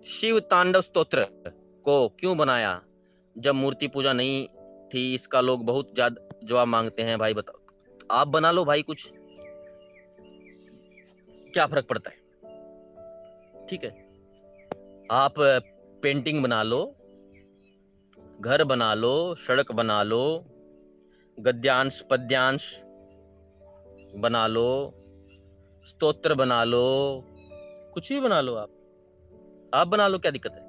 शिव तांडव स्तोत्र को क्यों बनाया जब मूर्ति पूजा नहीं थी? इसका लोग बहुत ज्यादा जवाब मांगते हैं। भाई बताओ, आप बना लो भाई, कुछ क्या फर्क पड़ता है? ठीक है, आप पेंटिंग बना लो, घर बना लो, सड़क बना लो, गद्यांश पद्यांश बना लो, स्तोत्र बना लो, कुछ भी बना लो, आप बना लो, क्या दिक्कत है?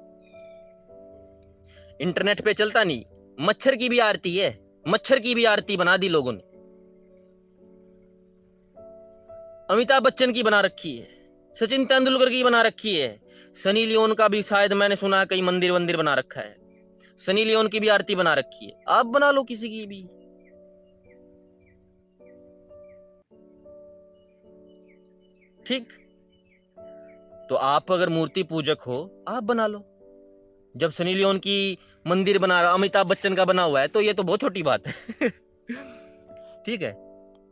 इंटरनेट पे चलता नहीं, मच्छर की भी आरती है, मच्छर की भी आरती बना दी लोगों ने। अमिताभ बच्चन की बना रखी है, सचिन तेंदुलकर की बना रखी है, सनी लियोन का भी शायद मैंने सुना कई मंदिर वंदिर बना रखा है, सनी लियोन की भी आरती बना रखी है। आप बना लो किसी की भी। ठीक, तो आप अगर मूर्ति पूजक हो, आप बना लो। जब सनी लियोन की मंदिर बना रहा, अमिताभ बच्चन का बना हुआ है, तो ये तो बहुत छोटी बात है। ठीक है,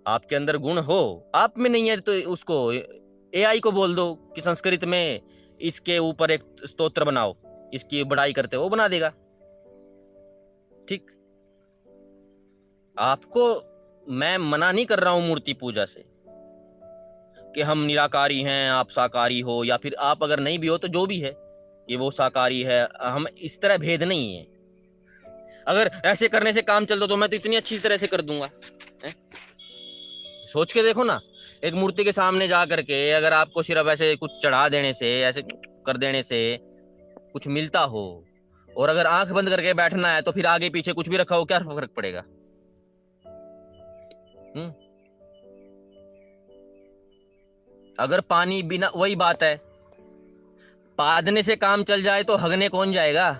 आपके अंदर गुण हो, आप में नहीं है तो उसको एआई को बोल दो कि संस्कृत में इसके ऊपर एक स्तोत्र बनाओ, इसकी बड़ाई करते हो, वो बना देगा। ठीक, आपको मैं मना नहीं कर रहा हूं मूर्ति पूजा से कि हम निराकारी हैं, आप साकारी हो, या फिर आप अगर नहीं भी हो तो जो भी है ये वो साकारी है, हम इस तरह भेद नहीं है। अगर ऐसे करने से काम चल तो मैं तो इतनी अच्छी तरह से कर दूंगा। सोच के देखो ना, एक मूर्ति के सामने जा करके अगर आपको सिर्फ ऐसे कुछ चढ़ा देने से, ऐसे कर देने से कुछ मिलता हो, और अगर आंख बंद करके बैठना है तो फिर आगे पीछे कुछ भी रखा हो, क्या फर्क पड़ेगा? अगर पानी बिना, वही बात है, पादने से काम चल जाए तो हगने कौन जाएगा?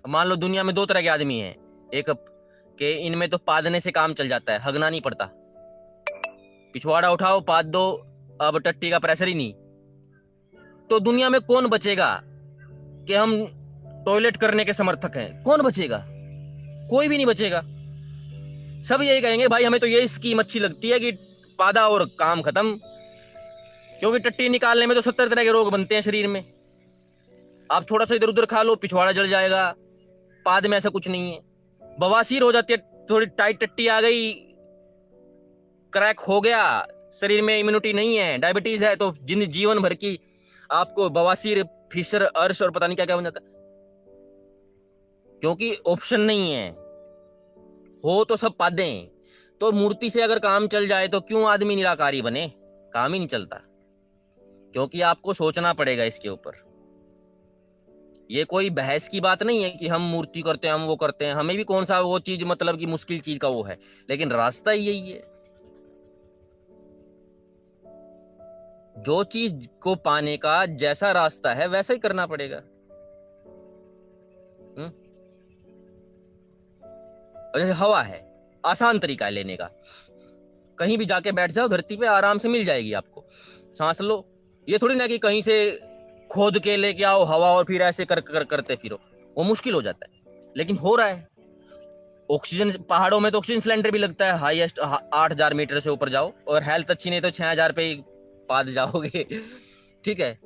मान लो दुनिया में दो तरह के आदमी हैं, एक के इनमें तो पादने से काम चल जाता है, हगना नहीं पड़ता। पिछवाड़ा उठाओ, पाद दो, अब टट्टी का प्रेशर ही नहीं। तो दुनिया में कौन बचेगा कि हम टॉयलेट करने के समर्थक हैं? कौन बचेगा? कोई भी नहीं बचेगा। सब यही कहेंगे भाई हमें तो ये स्कीम अच्छी लगती है कि पादा और काम खत्म, क्योंकि टट्टी निकालने में तो 70 तरह के रोग बनते हैं शरीर में। आप थोड़ा सा इधर उधर खा लो, पिछवाड़ा जल जाएगा। पाद में ऐसा कुछ नहीं है। बवासीर हो जाती है, थोड़ी टाइट टट्टी आ गई, क्रैक हो गया, शरीर में इम्यूनिटी नहीं है, डायबिटीज है, तो जीवन भर की आपको बवासीर, फिशर, अर्श और पता नहीं क्या क्या बन जाता है, क्योंकि ऑप्शन नहीं है। हो तो सब पादे। तो मूर्ति से अगर काम चल जाए तो क्यों आदमी निराकारी बने? काम ही नहीं चलता, क्योंकि आपको सोचना पड़ेगा इसके ऊपर। ये कोई बहस की बात नहीं है कि हम मूर्ति करते हैं, हम वो करते हैं, हमें भी कौन सा वो चीज मतलब कि मुश्किल चीज का वो है, लेकिन रास्ता ही यही है। जो चीज को पाने का जैसा रास्ता है वैसा ही करना पड़ेगा। जैसे हवा है, आसान तरीका है लेने का, कहीं भी जाके बैठ जाओ, धरती पे आराम से मिल जाएगी आपको, सांस लो। ये थोड़ी ना कि कहीं से खोद के लेके आओ हवा और फिर ऐसे करते फिरो, वो मुश्किल हो जाता है, लेकिन हो रहा है। ऑक्सीजन, पहाड़ों में तो ऑक्सीजन सिलेंडर भी लगता है, हाईएस्ट 8,000 मीटर से ऊपर जाओ और हेल्थ अच्छी नहीं तो 6,000 पे पाद जाओगे। ठीक है,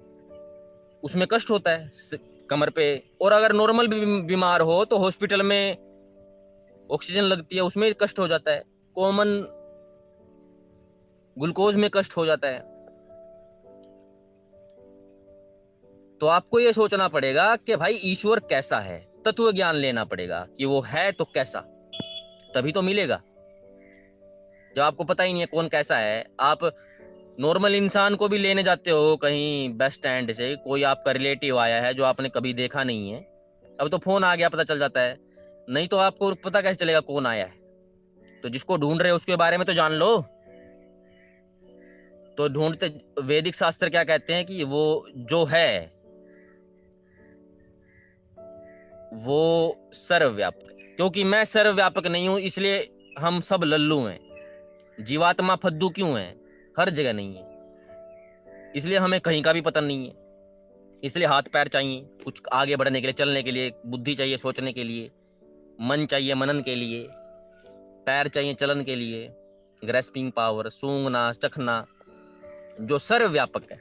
उसमें कष्ट होता है कमर पे। और अगर नॉर्मल बीमार हो तो हॉस्पिटल में ऑक्सीजन लगती है, उसमें कष्ट हो जाता है, कॉमन ग्लूकोज में कष्ट हो जाता है। तो आपको यह सोचना पड़ेगा कि भाई ईश्वर कैसा है, तत्व ज्ञान लेना पड़ेगा कि वो है तो कैसा, तभी तो मिलेगा। जब आपको पता ही नहीं है कौन कैसा है, आप नॉर्मल इंसान को भी लेने जाते हो कहीं बस स्टैंड से, कोई आपका रिलेटिव आया है जो आपने कभी देखा नहीं है, अब तो फोन आ गया पता चल जाता है, नहीं तो आपको पता कैसे चलेगा कौन आया है? तो जिसको ढूंढ रहे हो उसके बारे में तो जान लो। तो ढूंढते, वैदिक शास्त्र क्या कहते हैं कि वो जो है वो सर्वव्यापक है। क्योंकि मैं सर्वव्यापक नहीं हूं, इसलिए हम सब लल्लू हैं। जीवात्मा फद्दू क्यों है? हर जगह नहीं है, इसलिए हमें कहीं का भी पता नहीं है। इसलिए हाथ पैर चाहिए कुछ आगे बढ़ने के लिए, चलने के लिए, बुद्धि चाहिए सोचने के लिए, मन चाहिए मनन के लिए, पैर चाहिए चलन के लिए, ग्रेस्पिंग पावर, सूंघना, चखना, जो सर्वव्यापक है।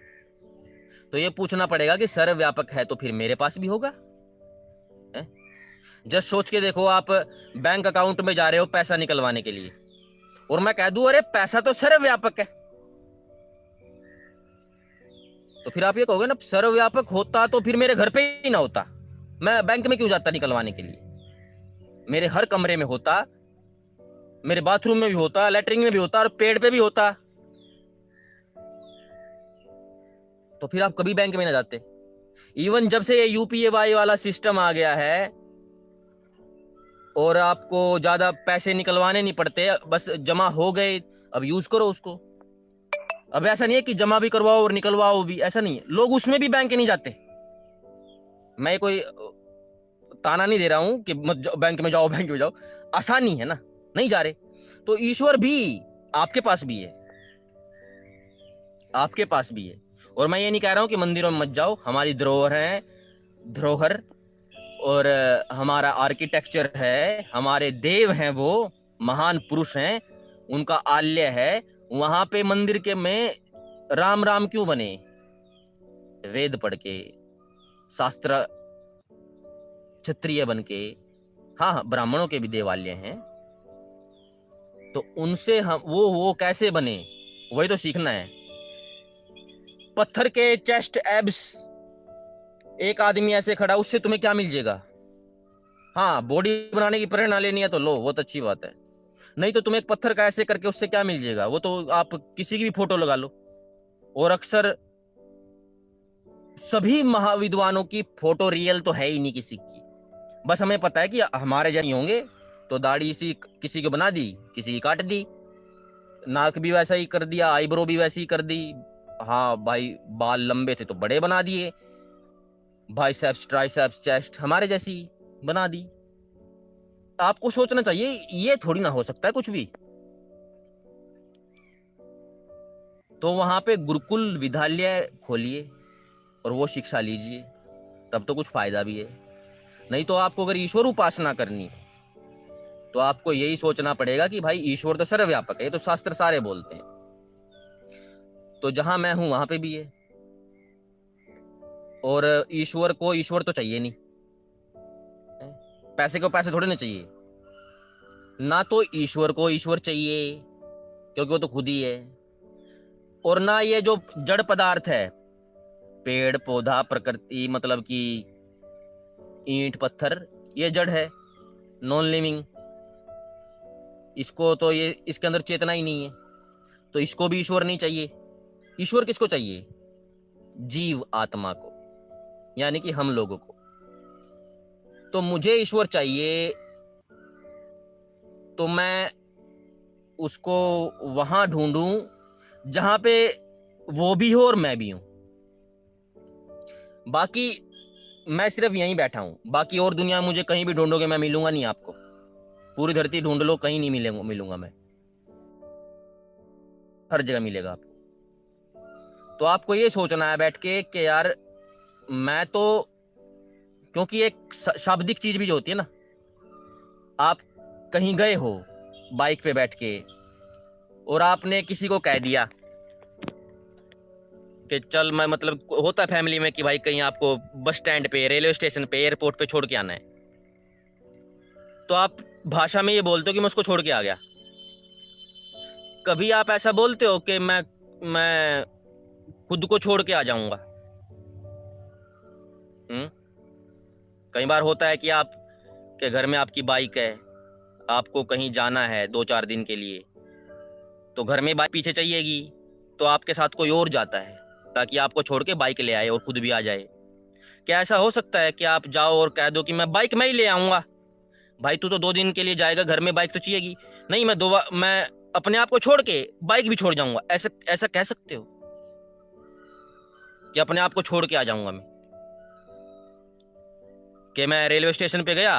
तो ये पूछना पड़ेगा कि सर्वव्यापक है तो फिर मेरे पास भी होगा। जस्ट सोच के देखो, आप बैंक अकाउंट में जा रहे हो पैसा निकलवाने के लिए, और मैं कह दूं अरे पैसा तो सर्वव्यापक है, तो फिर आप ये कहोगे ना, सर्वव्यापक होता तो फिर मेरे घर पे ही ना होता, मैं बैंक में क्यों जाता निकलवाने के लिए, मेरे हर कमरे में होता, मेरे बाथरूम में भी होता, लेटरिन में भी होता, और पेड़ पे भी होता, तो फिर आप कभी बैंक में ना जाते। इवन जब से ये यूपीआई वाला सिस्टम आ गया है और आपको ज्यादा पैसे निकलवाने नहीं पड़ते, बस जमा हो गए, अब यूज करो उसको। अब ऐसा नहीं है कि जमा भी करवाओ और निकलवाओ भी, ऐसा नहीं है, लोग उसमें भी बैंक नहीं जाते। मैं कोई ताना नहीं दे रहा हूं कि मत बैंक में जाओ, बैंक में जाओ, आसानी है ना, नहीं जा रहे। तो ईश्वर भी आपके पास भी है, आपके पास भी है। और मैं ये नहीं कह रहा हूं कि मंदिरों में मत जाओ, हमारी धरोहर है, धरोहर और हमारा आर्किटेक्चर है, हमारे देव हैं, वो महान पुरुष हैं, उनका आल्य है, वहां पे मंदिर के में राम राम क्यों बने? वेद पढ़ के, शास्त्र क्षत्रिय बन के, हाँ ब्राह्मणों के भी देवालय हैं, तो उनसे हम वो कैसे बने, वही तो सीखना है। पत्थर के चेस्ट एब्स, एक आदमी ऐसे खड़ा, उससे तुम्हें क्या मिल जाएगा? हाँ, बॉडी बनाने की प्रेरणा लेनी है तो लो, बहुत अच्छी बात है, नहीं तो तुम्हें एक पत्थर का ऐसे करके उससे क्या मिल जाएगा? वो तो आप किसी की भी फोटो लगा लो, और अक्सर सभी महाविद्वानों की फोटो रियल तो है ही नहीं किसी की, बस हमें पता है कि हमारे जैसे होंगे, तो दाढ़ी इसी किसी को बना दी, किसी की काट दी, नाक भी वैसा ही कर दिया, आईब्रो भी वैसी ही कर दी, हाँ भाई बाल लंबे थे तो बड़े बना दिए, बाइसेप्स ट्राइसेप्स चेस्ट हमारे जैसी बना दी। आपको सोचना चाहिए, ये थोड़ी ना हो सकता है कुछ भी। तो वहां पे गुरुकुल विद्यालय खोलिए और वो शिक्षा लीजिए, तब तो कुछ फायदा भी है। नहीं तो आपको अगर ईश्वर उपासना करनी तो आपको यही सोचना पड़ेगा कि भाई ईश्वर तो सर्वव्यापक है, तो शास्त्र सारे बोलते हैं, तो जहां मैं हूं वहां पे भी है। और ईश्वर को ईश्वर तो चाहिए नहीं, पैसे को पैसे थोड़े ना चाहिए, ना तो ईश्वर को ईश्वर चाहिए क्योंकि वो तो खुद ही है, और ना ये जो जड़ पदार्थ है, पेड़ पौधा प्रकृति, मतलब कि ईंट पत्थर, ये जड़ है, नॉन लिविंग, इसको तो ये इसके अंदर चेतना ही नहीं है, तो इसको भी ईश्वर नहीं चाहिए। ईश्वर किसको चाहिए? जीव आत्मा को, यानी कि हम लोगों को। तो मुझे ईश्वर चाहिए तो मैं उसको वहां ढूंढूं जहां पे वो भी हो और मैं भी हूं। बाकी मैं सिर्फ यहीं बैठा हूं, बाकी और दुनिया में मुझे कहीं भी ढूंढोगे मैं मिलूंगा नहीं आपको, पूरी धरती ढूंढ लो कहीं नहीं मिलूंगा मैं, हर जगह मिलेगा आपको। तो आपको ये सोचना है बैठ के कि यार मैं तो, क्योंकि एक शाब्दिक चीज भी जो होती है ना, आप कहीं गए हो बाइक पे बैठ के और आपने किसी को कह दिया कि चल मैं, मतलब होता है फैमिली में कि भाई कहीं आपको बस स्टैंड पे, रेलवे स्टेशन पे, एयरपोर्ट पे छोड़ के आना है, तो आप भाषा में ये बोलते हो कि मैं उसको छोड़ के आ गया। कभी आप ऐसा बोलते हो कि मैं खुद को छोड़ के आ जाऊंगा? कई बार होता है कि आप के घर में आपकी बाइक है, आपको कहीं जाना है 2-4 दिन के लिए, तो घर में बाइक पीछे चाहिएगी, तो आपके साथ कोई और जाता है ताकि आपको छोड़ के बाइक ले आए और खुद भी आ जाए। क्या ऐसा हो सकता है कि आप जाओ और कह दो कि मैं बाइक में ही ले आऊंगा? भाई तू तो 2 दिन के लिए जाएगा, घर में बाइक तो चाहिएगी। नहीं, मैं अपने आप को छोड़ के बाइक भी छोड़ जाऊंगा, ऐसा कह सकते हो कि अपने आप को छोड़ के आ जाऊंगा मैं? कि मैं रेलवे स्टेशन पे गया,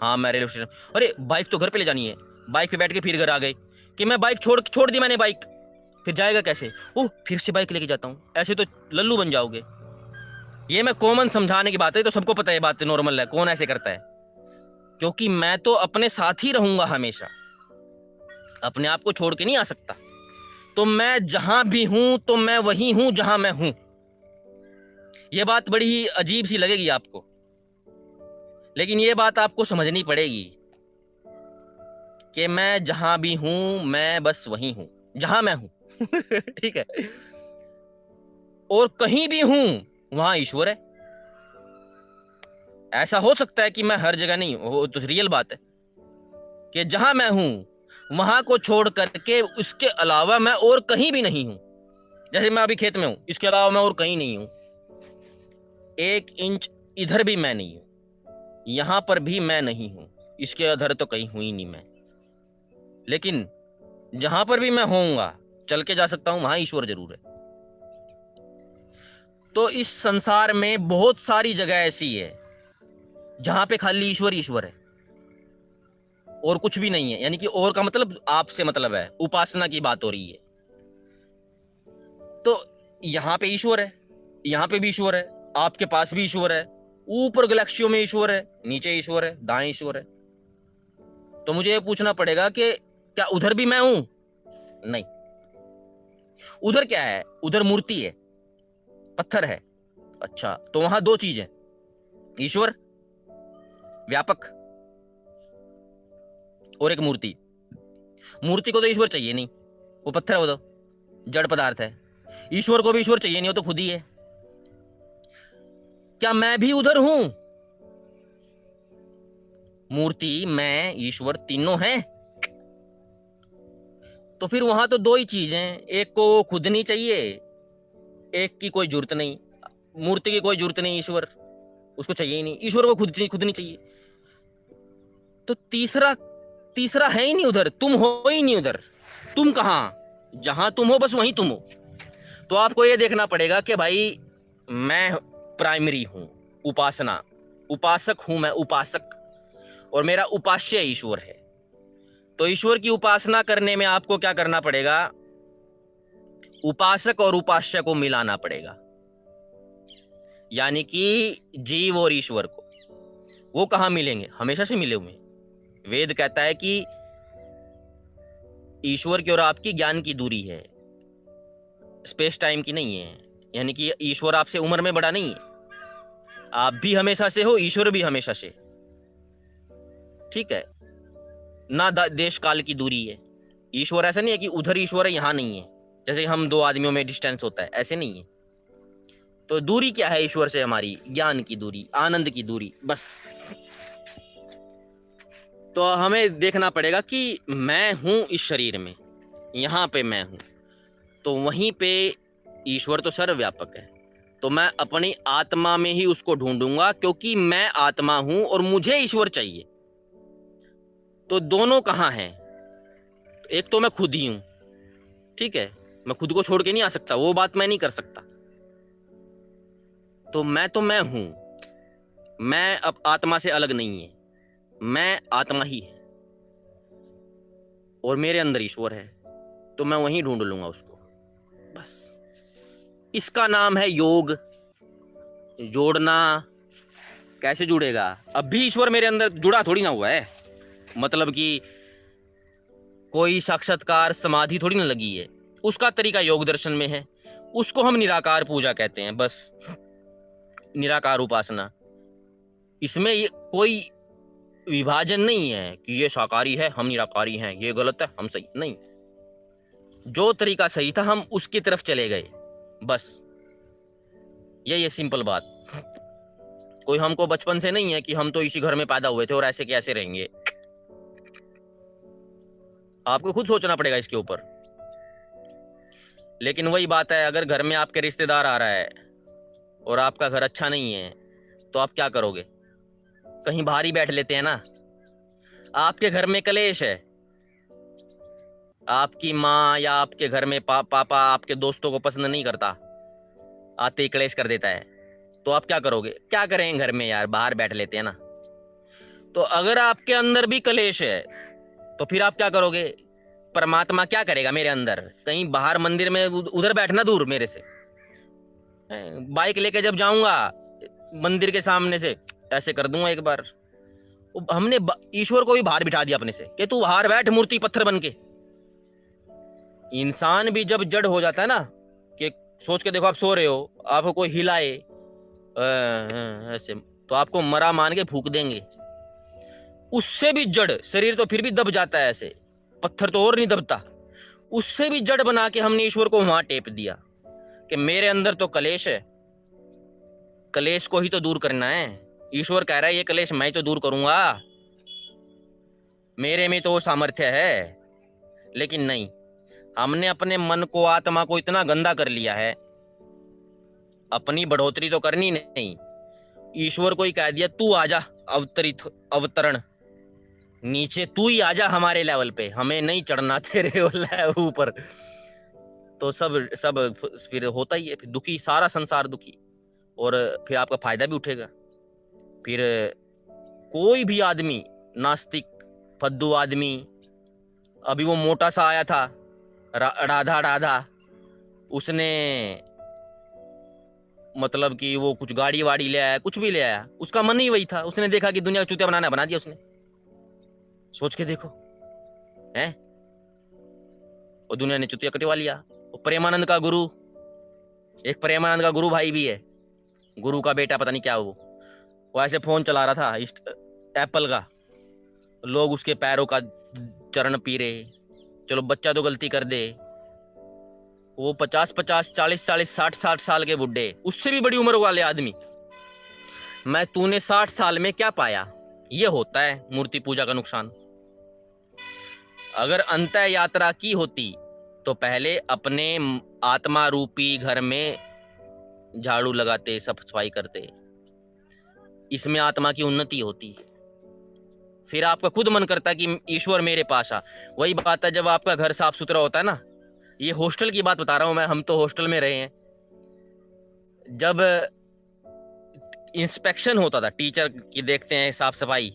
हाँ मैं रेलवे स्टेशन, अरे बाइक तो घर पे ले जानी है, बाइक पे बैठ के फिर घर आ गए कि मैं बाइक छोड़ दी मैंने बाइक, फिर जाएगा कैसे? ओह फिर से बाइक लेके जाता हूँ, ऐसे तो लल्लू बन जाओगे। ये मैं कॉमन समझाने की बात है, तो सबको पता है बात नॉर्मल है, कौन ऐसे करता है? क्योंकि मैं तो अपने साथ ही रहूंगा हमेशा, अपने आप को छोड़ के नहीं आ सकता। तो मैं जहां भी हूं तो मैं वही हूं जहां मैं हूं, ये बात बड़ी ही अजीब सी लगेगी आपको, लेकिन ये बात आपको समझनी पड़ेगी कि मैं जहां भी हूं मैं बस वही हूं जहां मैं हूं। ठीक है, और कहीं भी हूं वहां ईश्वर है। ऐसा हो सकता है कि मैं हर जगह नहीं हूं, वो तो रियल बात है कि जहां मैं हूं वहां को छोड़ करके उसके अलावा मैं और कहीं भी नहीं हूं। जैसे मैं अभी खेत में हूं, इसके अलावा मैं और कहीं नहीं हूं। 1 इंच इधर भी मैं नहीं हूं, यहां पर भी मैं नहीं हूं, इसके अधर तो कहीं हुई नहीं मैं। लेकिन जहां पर भी मैं होऊंगा, चल के जा सकता हूं, वहां ईश्वर जरूर है। तो इस संसार में बहुत सारी जगह ऐसी है जहां पे खाली ईश्वर ईश्वर है और कुछ भी नहीं है। यानी कि और का मतलब आपसे मतलब है, उपासना की बात हो रही है। तो यहां पे ईश्वर है, यहां पे भी ईश्वर है, आपके पास भी ईश्वर है, ऊपर गैलेक्सियों में ईश्वर है, नीचे ईश्वर है, दाएं ईश्वर है। तो मुझे ये पूछना पड़ेगा कि क्या उधर भी मैं हूं? नहीं। उधर क्या है? उधर मूर्ति है, पत्थर है। अच्छा, तो वहां 2 चीज है, ईश्वर व्यापक और एक मूर्ति। मूर्ति को तो ईश्वर चाहिए नहीं, वो पत्थर है, वो तो जड़ पदार्थ है। ईश्वर को भी ईश्वर चाहिए नहीं, वो तो खुद ही है। क्या मैं भी उधर हूं? मूर्ति, मैं, ईश्वर तीनों हैं। तो फिर वहां तो 2 ही चीजें, एक को खुद नहीं चाहिए, एक की कोई जरूरत नहीं। मूर्ति की कोई जरूरत नहीं, ईश्वर उसको चाहिए ही नहीं, ईश्वर को खुद नहीं चाहिए। तो तीसरा तीसरा है ही नहीं उधर, तुम हो ही नहीं उधर। तुम कहां? जहां तुम हो बस वहीं तुम हो। तो आपको ये देखना पड़ेगा कि भाई मैं प्राइमरी हूं, उपासना, उपासक हूं मैं, उपासक, और मेरा उपास्य ईश्वर है। तो ईश्वर की उपासना करने में आपको क्या करना पड़ेगा? उपासक और उपास्य को मिलाना पड़ेगा, यानी कि जीव और ईश्वर को। वो कहां मिलेंगे? हमेशा से मिले हुए। वेद कहता है कि ईश्वर की और आपकी ज्ञान की दूरी है, स्पेस टाइम की नहीं है। यानी कि ईश्वर आपसे उम्र में बड़ा नहीं है, आप भी हमेशा से हो, ईश्वर भी हमेशा से। ठीक है ना? देश काल की दूरी है। ईश्वर ऐसा नहीं है कि उधर ईश्वर है यहां नहीं है, जैसे हम 2 आदमियों में डिस्टेंस होता है, ऐसे नहीं है। तो दूरी क्या है ईश्वर से? हमारी ज्ञान की दूरी, आनंद की दूरी, बस। तो हमें देखना पड़ेगा कि मैं हूं इस शरीर में, यहां पे मैं हूं, तो वहीं पे ईश्वर तो सर्वव्यापक है। तो मैं अपनी आत्मा में ही उसको ढूंढूंगा, क्योंकि मैं आत्मा हूं और मुझे ईश्वर चाहिए। तो दोनों कहां हैं? एक तो मैं खुद ही हूं, ठीक है, मैं खुद को छोड़ के नहीं आ सकता, वो बात मैं नहीं कर सकता। तो मैं हूं, मैं अब आत्मा से अलग नहीं है, मैं आत्मा ही है और मेरे अंदर ईश्वर है। तो मैं वहीं ढूंढ लूंगा उसको, बस। इसका नाम है योग। जोड़ना कैसे जुड़ेगा? अब भी ईश्वर मेरे अंदर जुड़ा थोड़ी ना हुआ है, मतलब कि कोई साक्षात्कार समाधि थोड़ी ना लगी है। उसका तरीका योग दर्शन में है, उसको हम निराकार पूजा कहते हैं, बस निराकार उपासना। इसमें ये कोई विभाजन नहीं है कि ये साकारी है हम निराकारी हैं, ये गलत है हम सही, नहीं। जो तरीका सही था हम उसकी तरफ चले गए, बस। ये सिंपल बात। कोई हमको बचपन से नहीं है कि हम तो इसी घर में पैदा हुए थे और ऐसे कैसे रहेंगे। आपको खुद सोचना पड़ेगा इसके ऊपर। लेकिन वही बात है, अगर घर में आपके रिश्तेदार आ रहा है और आपका घर अच्छा नहीं है, तो आप क्या करोगे? कहीं बाहर ही बैठ लेते हैं ना। आपके घर में कलेश है, आपकी माँ या आपके घर में पापा आपके दोस्तों को पसंद नहीं करता, आते ही कलेश कर देता है, तो आप क्या करोगे? क्या करें घर में यार, बाहर बैठ लेते हैं ना। तो अगर आपके अंदर भी कलेश है तो फिर आप क्या करोगे? परमात्मा क्या करेगा मेरे अंदर? कहीं बाहर मंदिर में उधर बैठना, दूर मेरे से। बाइक लेके जब जाऊंगा मंदिर के सामने से, ऐसे कर दूंगा एक बार। हमने ईश्वर को भी बाहर बिठा दिया अपने से कि तू बाहर बैठ, मूर्ति पत्थर बन के। इंसान भी जब जड़ हो जाता है ना, कि सोच के देखो, आप सो रहे हो, आपको कोई हिलाए ऐसे तो आपको मरा मान के फूक देंगे। उससे भी जड़ शरीर तो फिर भी दब जाता है, ऐसे पत्थर तो और नहीं दबता, उससे भी जड़ बना के हमने ईश्वर को वहां टेप दिया कि मेरे अंदर तो कलेश है, कलेश को ही तो दूर करना है। ईश्वर कह रहा है ये कलेश मैं तो दूर करूंगा, मेरे में तो वो सामर्थ्य है। लेकिन नहीं, हमने अपने मन को, आत्मा को इतना गंदा कर लिया है, अपनी बढ़ोतरी तो करनी नहीं, ईश्वर को ही कह दिया तू आजा, अवतरण नीचे तू ही आजा हमारे लेवल पे, हमें नहीं चढ़ना तेरे ऊपर। तो सब सब फिर होता ही है, फिर दुखी, सारा संसार दुखी, और फिर आपका फायदा भी उठेगा। फिर कोई भी आदमी, नास्तिक फद्दू आदमी, अभी वो मोटा सा आया था राधा, उसने मतलब कि वो कुछ गाड़ी वाड़ी ले आया, कुछ भी ले आया, उसका मन ही वही था, उसने देखा कि दुनिया को चूतिया बनाना, बना दिया उसने। सोच के देखो हैं, और दुनिया ने चुतिया कटवा लिया। प्रेमानंद का गुरु, एक प्रेमानंद का गुरु भाई भी है, गुरु का बेटा पता नहीं क्या, वो ऐसे फोन चला रहा था एप्पल का, लोग उसके पैरों का चरण पी रहे। चलो बच्चा तो गलती कर दे, वो 50-50, 40-40, 60-60 साल के बुड्ढे, उससे भी बड़ी उम्र वाले आदमी, मैं तूने 60 साल में क्या पाया। ये होता है मूर्ति पूजा का नुकसान। अगर अंत यात्रा की होती तो पहले अपने आत्मा रूपी घर में झाड़ू लगाते, साफ सफाई करते, इसमें आत्मा की उन्नति होती। फिर आपका खुद मन करता है कि ईश्वर मेरे पास आ। वही बात है जब आपका घर साफ सुथरा होता है ना, ये हॉस्टल की बात बता रहा हूं मैं, हम तो हॉस्टल में रहे हैं। जब इंस्पेक्शन होता था, टीचर की देखते हैं साफ सफाई,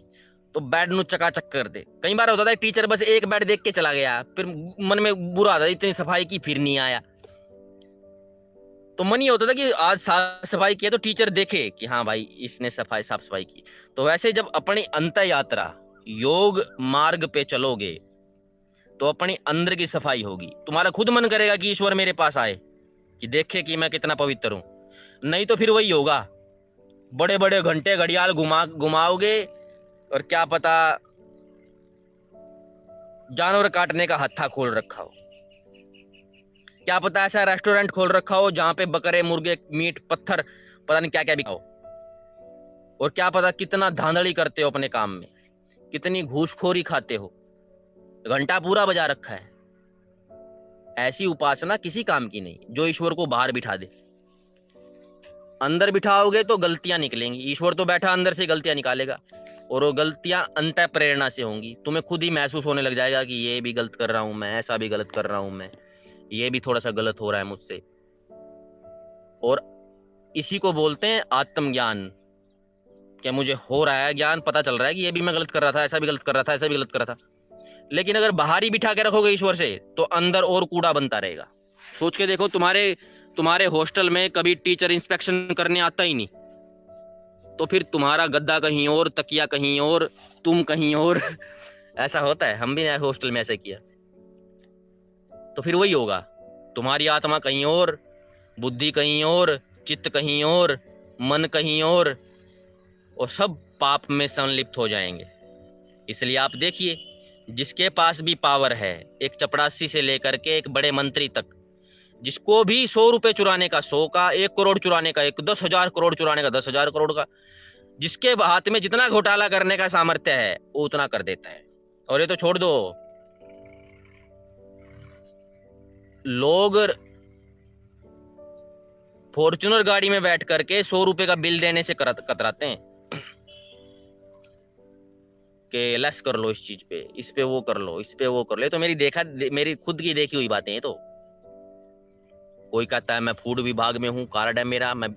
तो बेड नु चकाचक कर दे। कई बार होता था टीचर बस एक बेड देख के चला गया, फिर मन में बुरा आता, इतनी सफाई की फिर नहीं आया। तो मन ये होता था कि आज साफ सफाई किया तो टीचर देखे कि हाँ भाई इसने सफाई साफ सफाई की। तो वैसे जब अपनी अंत यात्रा योग मार्ग पे चलोगे तो अपनी अंदर की सफाई होगी, तुम्हारा खुद मन करेगा कि ईश्वर मेरे पास आए, कि देखे कि मैं कितना पवित्र हूं। नहीं तो फिर वही होगा, बड़े बड़े घंटे घड़ियाल घुमाओगे और क्या पता जानवर काटने का हत्था खोल रखा हो, क्या पता ऐसा रेस्टोरेंट खोल रखा हो जहां पे बकरे, मुर्गे, मीट, पत्थर, पता नहीं क्या क्या बिका हो, और क्या पता कितना धांधली करते हो अपने काम में, कितनी घूसखोरी खाते हो, घंटा पूरा बजा रखा है। ऐसी उपासना किसी काम की नहीं जो ईश्वर को बाहर बिठा दे। अंदर बिठाओगे तो गलतियां निकलेंगी, ईश्वर तो बैठा अंदर से गलतियां निकालेगा, और वो गलतियां अंत प्रेरणा से होंगी। तुम्हें खुद ही महसूस होने लग जाएगा कि ये भी गलत कर रहा हूं मैं, ऐसा भी गलत कर रहा हूं मैं, ये भी थोड़ा सा गलत हो रहा है मुझसे। और इसी को बोलते हैं आत्मज्ञान, क्या मुझे हो रहा है ज्ञान, पता चल रहा है कि ये भी मैं गलत कर रहा था, ऐसा भी गलत कर रहा था, ऐसा भी गलत कर रहा था। लेकिन अगर बाहर ही बिठा के रखोगे ईश्वर से तो अंदर और कूड़ा बनता रहेगा। सोच के देखो, तुम्हारे हॉस्टल में कभी टीचर इंस्पेक्शन करने आता ही नहीं, तो फिर तुम्हारा गद्दा कहीं और, तकिया कहीं और, तुम कहीं और ऐसा होता है, हम भी हॉस्टल में ऐसे किया। तो फिर वही होगा, तुम्हारी आत्मा कहीं और, बुद्धि कहीं और, चित्त कहीं और, मन कहीं और सब पाप में संलिप्त हो जाएंगे। इसलिए आप देखिए, जिसके पास भी पावर है, एक चपड़ासी से लेकर के एक बड़े मंत्री तक, जिसको भी 100 रुपए चुराने का 100 का, 1 करोड़ चुराने का 1, 10,000 करोड़ चुराने का 10,000 करोड़ का, जिसके हाथ में जितना घोटाला करने का सामर्थ्य है वो उतना कर देता है। और ये तो छोड़ दो, लोग फॉर्च्यूनर गाड़ी में बैठ करके 100 रुपए का बिल देने से कतराते हैं कि लेस कर लो इस चीज पे, इस पे वो कर लो, इस पे वो कर लो। तो मेरी खुद की देखी हुई बातें हैं। तो कोई कहता है मैं फूड विभाग में हूँ, कार्ड है मेरा, मैं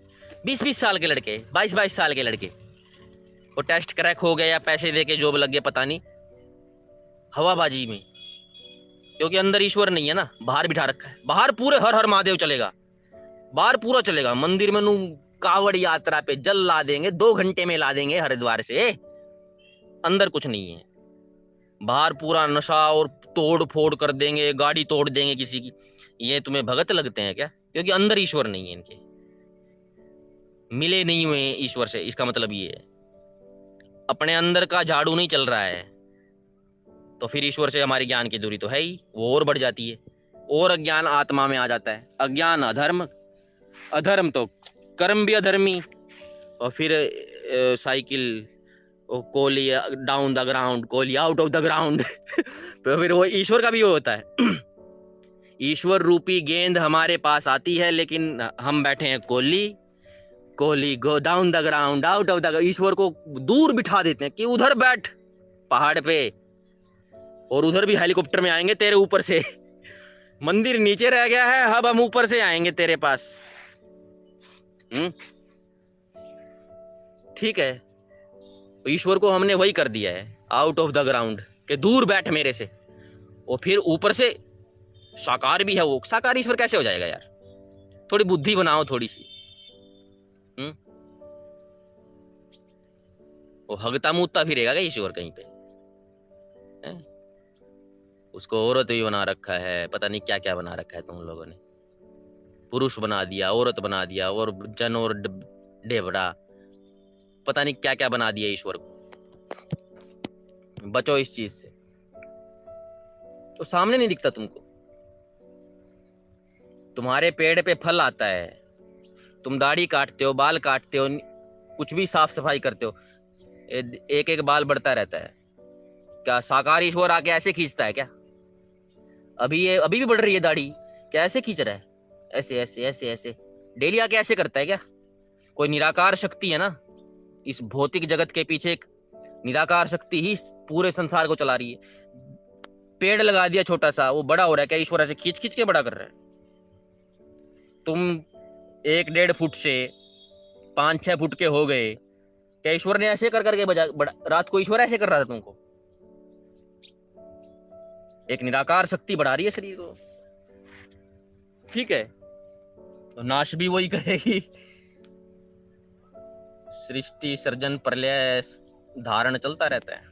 20-20 साल के लड़के, 22-22 साल के लड़के, वो टेस्ट क्रैक हो गया या पैसे दे के जॉब लग गया, पता नहीं, हवाबाजी में, क्योंकि अंदर ईश्वर नहीं है ना, बाहर बिठा रखा है। बाहर पूरे हर हर महादेव चलेगा, बाहर पूरा चलेगा, मंदिर में नू कावड़ यात्रा पे जल ला देंगे, 2 घंटे में ला देंगे हरिद्वार से, अंदर कुछ नहीं है। बाहर पूरा नशा और तोड़ फोड़ कर देंगे, गाड़ी तोड़ देंगे किसी की। ये तुम्हें भगत लगते हैं क्या? क्योंकि अंदर ईश्वर नहीं है इनके। मिले नहीं हुए हैं ईश्वर से, इसका मतलब ये है अपने अंदर का झाड़ू नहीं चल रहा है, तो फिर ईश्वर से हमारी ज्ञान की दूरी तो है ही, वो और बढ़ जाती है, और अज्ञान आत्मा में आ जाता है। अज्ञान अधर्म, अधर्म तो कर्म भी अधर्मी, और फिर cycle Kohli down the ground, Kohli out of the ground तो फिर वो ईश्वर का भी वो होता है ईश्वर रूपी गेंद हमारे पास आती है, लेकिन हम बैठे हैं Kohli, Kohli go down the ground, out of the, ईश्वर को दूर बिठा देते हैं कि उधर बैठ पहाड़ पे, और उधर भी हेलीकॉप्टर में आएंगे तेरे ऊपर से मंदिर नीचे रह गया है, अब हम ऊपर से आएंगे तेरे पास। ठीक है, ईश्वर को हमने वही कर दिया है, आउट ऑफ द ग्राउंड, के दूर बैठ मेरे से, और फिर ऊपर से साकार भी है वो। साकार ईश्वर कैसे हो जाएगा यार? थोड़ी बुद्धि बनाओ थोड़ी सी। वो हगता मूतता फिरेगा क्या ईश्वर कहीं पे? उसको औरत भी बना रखा है, पता नहीं क्या क्या बना रखा है तुम लोगों ने, पुरुष बना दिया, औरत बना दिया, और जन और डेबड़ा, पता नहीं क्या क्या बना दिया ईश्वर को। बचो इस चीज से, तो सामने नहीं दिखता तुमको, तुम्हारे पेड़ पे फल आता है, तुम दाढ़ी काटते हो, बाल काटते हो, कुछ भी साफ सफाई करते हो, एक एक बाल बढ़ता रहता है। क्या साकार ईश्वर आके ऐसे खींचता है क्या? अभी भी बढ़ रही है दाढ़ी, क्या ऐसे खींच रहा है? ऐसे ऐसे ऐसे ऐसे डेली आके ऐसे करता है क्या? कोई निराकार शक्ति है ना, इस भौतिक जगत के पीछे एक निराकार शक्ति ही पूरे संसार को चला रही है। पेड़ लगा दिया छोटा सा, वो बड़ा हो रहा है क्या? ईश्वर ऐसे खींच खींच के बड़ा कर रहा है। तुम 1-1.5 फुट से 5-6 फुट के हो गए, क्या ईश्वर ने ऐसे कर करके रात को ईश्वर ऐसे कर रहा था तुमको? एक निराकार शक्ति बढ़ा रही है शरीर को, ठीक है, तो नाश भी वही करेगी। सृष्टि सर्जन प्रलय धारण चलता रहता है।